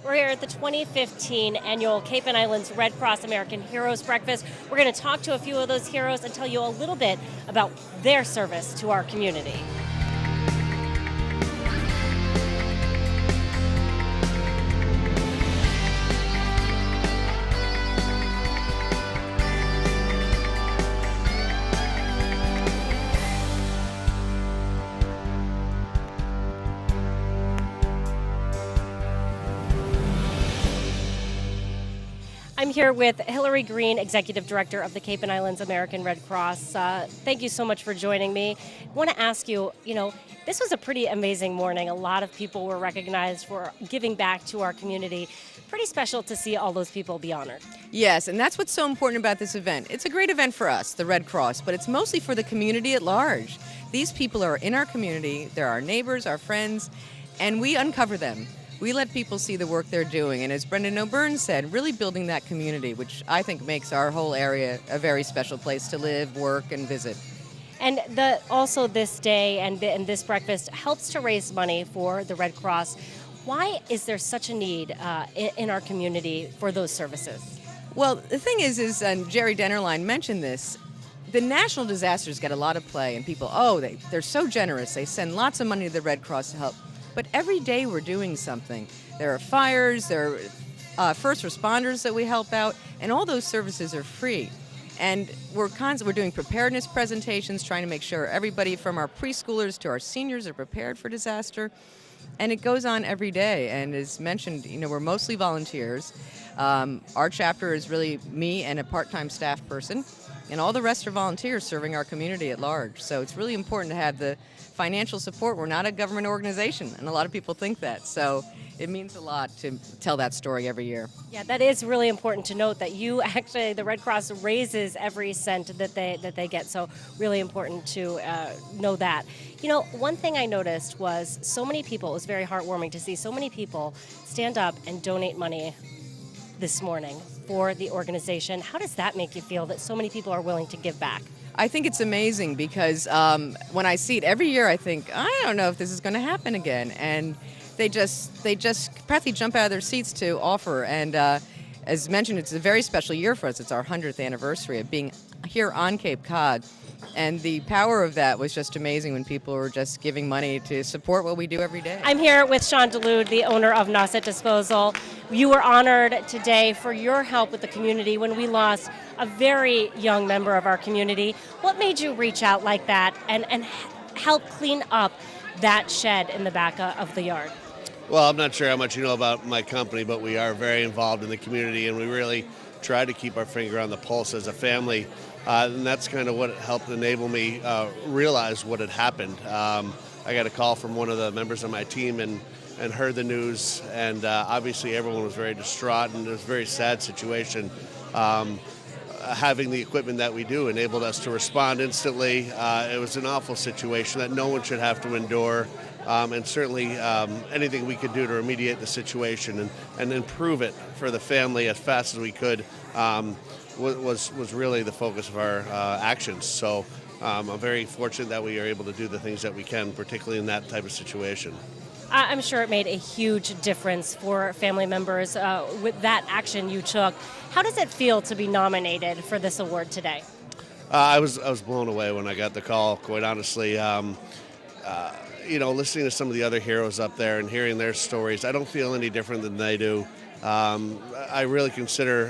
We're here at the 2015 annual Cape and Islands Red Cross American Heroes Breakfast. We're going to talk to a few of those heroes and tell you a little bit about their service to our community. I'm here with Hillary Green, Executive Director of the Cape and Islands American Red Cross. Thank you so much for joining me. I want to ask you, this was a pretty amazing morning. A lot of people were recognized for giving back to our community. Pretty special to see all those people be honored. Yes, and that's what's so important about this event. It's a great event for us, the Red Cross, but it's mostly for the community at large. These people are in our community, they're our neighbors, our friends, and we uncover them. We let people see the work they're doing, and as Brendan O'Byrne said, really building that community, which I think makes our whole area a very special place to live, work, and visit. And also this day and this breakfast helps to raise money for the Red Cross. Why is there such a need in our community for those services? Well, the thing is Jerry Dennerlein mentioned this, the national disasters get a lot of play, and people, they're so generous. They send lots of money to the Red Cross to help. But every day we're doing something. There are fires, there are first responders that we help out, and all those services are free. And we're doing preparedness presentations, trying to make sure everybody from our preschoolers to our seniors are prepared for disaster. And it goes on every day. And as mentioned, we're mostly volunteers. Our chapter is really me and a part-time staff person, and all the rest are volunteers serving our community at large. So it's really important to have the financial support. We're not a government organization, and a lot of people think that. So it means a lot to tell that story every year. Yeah, that is really important to note that the Red Cross raises every cent that they get. So really important to know that. One thing I noticed was so many people, it was very heartwarming to see so many people stand up and donate money this morning for the organization. How does that make you feel that so many people are willing to give back? I think it's amazing because when I see it every year, I think, I don't know if this is going to happen again. And they just practically jump out of their seats to offer. And as mentioned, it's a very special year for us. It's our 100th anniversary of being here on Cape Cod. And the power of that was just amazing when people were just giving money to support what we do every day. I'm here with Sean DeLude, the owner of Nauset Disposal. You were honored today for your help with the community when we lost a very young member of our community. What made you reach out like that and help clean up that shed in the back of the yard? Well, I'm not sure how much you know about my company, but we are very involved in the community, and we really try to keep our finger on the pulse as a family. And that's kind of what helped enable me realize what had happened. I got a call from one of the members of my team and heard the news, and obviously everyone was very distraught, and it was a very sad situation. Having the equipment that we do enabled us to respond instantly. It was an awful situation that no one should have to endure, and certainly anything we could do to remediate the situation and improve it for the family as fast as we could was really the focus of our actions. So I'm very fortunate that we are able to do the things that we can, particularly in that type of situation. I'm sure it made a huge difference for family members with that action you took. How does it feel to be nominated for this award today? I was blown away when I got the call, quite honestly. Listening to some of the other heroes up there and hearing their stories, I don't feel any different than they do. I really consider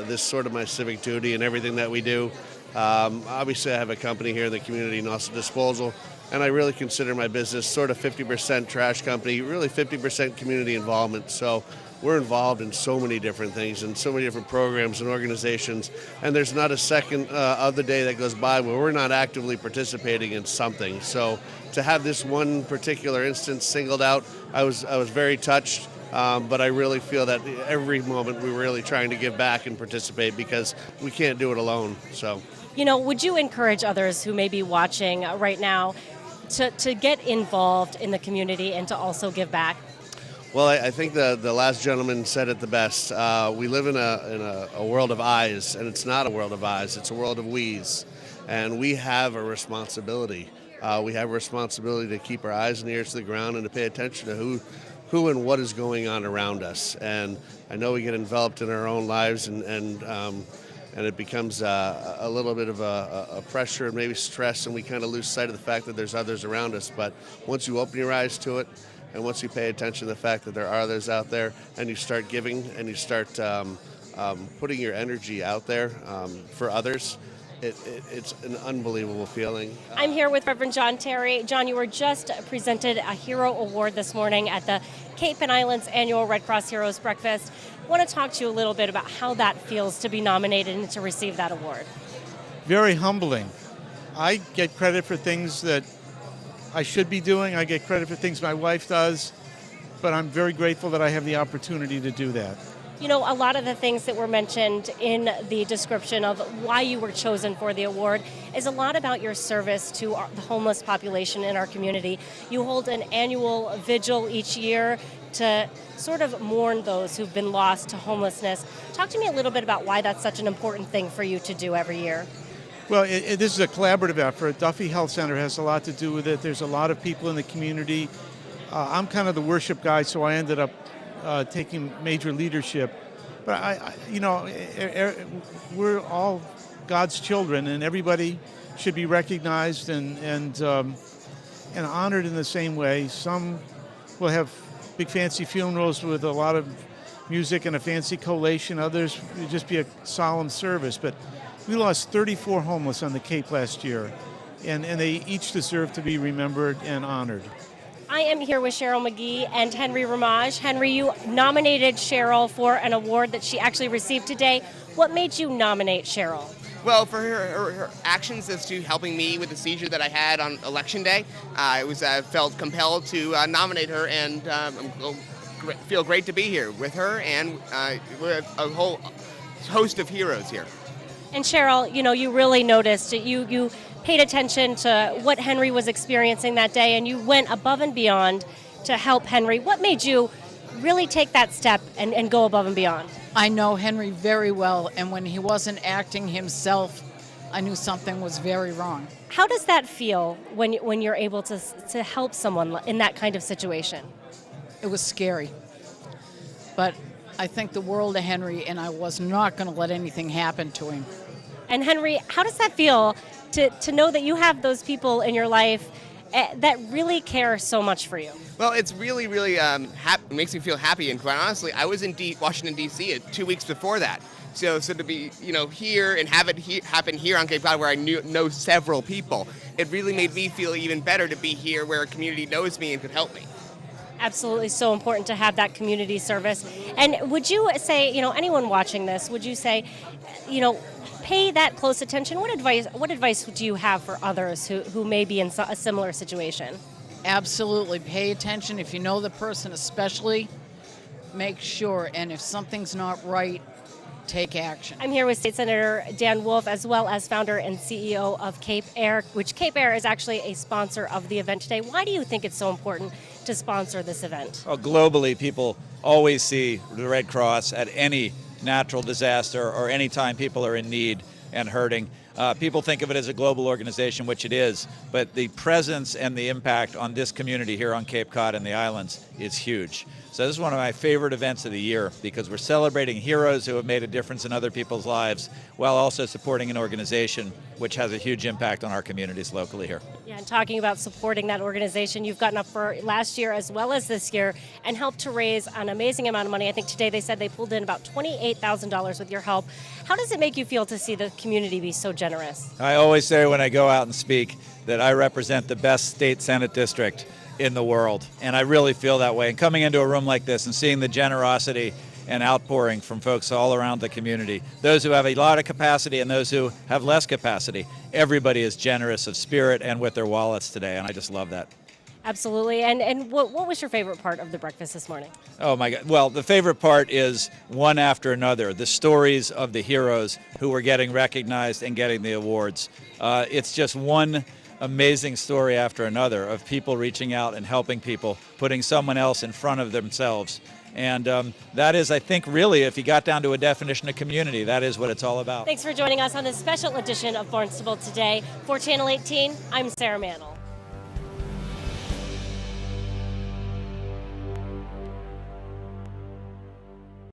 this sort of my civic duty in everything that we do. Obviously, I have a company here in the community, Nauset Disposal, and I really consider my business sort of 50% trash company, really 50% community involvement. So we're involved in so many different things and so many different programs and organizations, and there's not a second of the day that goes by where we're not actively participating in something. So to have this one particular instance singled out, I was very touched. But I really feel that every moment we're really trying to give back and participate because we can't do it alone. So, would you encourage others who may be watching right now to get involved in the community and to also give back? Well, I think the last gentleman said it the best. We live in a world of eyes, and it's not a world of eyes. It's a world of we's, and we have a responsibility. We have a responsibility to keep our eyes and ears to the ground and to pay attention to who and what is going on around us. And I know we get enveloped in our own lives, and it becomes a little bit of a pressure and maybe stress, and we kind of lose sight of the fact that there's others around us. But once you open your eyes to it, and once you pay attention to the fact that there are others out there, and you start giving, and you start putting your energy out there for others, it's an unbelievable feeling. I'm here with Reverend John Terry. John, you were just presented a Hero Award this morning at the Cape and Islands annual Red Cross Heroes Breakfast. I want to talk to you a little bit about how that feels to be nominated and to receive that award. Very humbling. I get credit for things that I should be doing. I get credit for things my wife does, but I'm very grateful that I have the opportunity to do that. You know, a lot of the things that were mentioned in the description of why you were chosen for the award is a lot about your service to the homeless population in our community. You hold an annual vigil each year to sort of mourn those who've been lost to homelessness. Talk to me a little bit about why that's such an important thing for you to do every year. Well, this is a collaborative effort. Duffy Health Center has a lot to do with it. There's a lot of people in the community. I'm kind of the worship guy, so I ended up taking major leadership. But we're all God's children, and everybody should be recognized and honored in the same way. Some will have big fancy funerals with a lot of music and a fancy collation. Others will just be a solemn service. But we lost 34 homeless on the Cape last year, and they each deserve to be remembered and honored. I am here with Cheryl McGee and Henry Ramage. Henry, you nominated Cheryl for an award that she actually received today. What made you nominate Cheryl? Well, for her actions as to helping me with the seizure that I had on Election Day, I felt compelled to nominate her, and feel great to be here with her and with a whole host of heroes here. And Cheryl, you know, you really noticed, you paid attention to what Henry was experiencing that day, and you went above and beyond to help Henry. What made you really take that step and go above and beyond? I know Henry very well, and when he wasn't acting himself, I knew something was very wrong. How does that feel when you're able to help someone in that kind of situation? It was scary. But I think the world of Henry, and I was not going to let anything happen to him. And Henry, how does that feel to know that you have those people in your life that really care so much for you? Well, it's really, really makes me feel happy. And quite honestly, I was in Washington, D.C. 2 weeks before that. So to be, here and have it happen here on Cape Cod, where I know several people, it really made me feel even better to be here where a community knows me and could help me. Absolutely, so important to have that community service. And would you say, anyone watching this, would you say, pay that close attention? What advice do you have for others who may be in a similar situation? Absolutely. Pay attention. If you know the person especially, make sure. And if something's not right, take action. I'm here with State Senator Dan Wolf, as well as founder and CEO of Cape Air, which Cape Air is actually a sponsor of the event today. Why do you think it's so important to sponsor this event? Well, globally, people always see the Red Cross at any natural disaster or any time people are in need and hurting. People think of it as a global organization, which it is, but the presence and the impact on this community here on Cape Cod and the islands is huge. So this is one of my favorite events of the year because we're celebrating heroes who have made a difference in other people's lives while also supporting an organization which has a huge impact on our communities locally here. Yeah, and talking about supporting that organization, you've gotten up for last year as well as this year and helped to raise an amazing amount of money. I think today they said they pulled in about $28,000 with your help. How does it make you feel to see the community be so generous? I always say when I go out and speak that I represent the best state Senate district in the world, and I really feel that way. And coming into a room like this and seeing the generosity and outpouring from folks all around the community, those who have a lot of capacity and those who have less capacity, everybody is generous of spirit and with their wallets today, and I just love that. Absolutely. And what was your favorite part of the breakfast this morning? Oh my God. Well, the favorite part is one after another, the stories of the heroes who were getting recognized and getting the awards. It's just one amazing story after another of people reaching out and helping people, putting someone else in front of themselves. And that is, I think, really, if you got down to a definition of community, that is what it's all about. Thanks for joining us on this special edition of Barnstable Today. For Channel 18, I'm Sarah Mantle.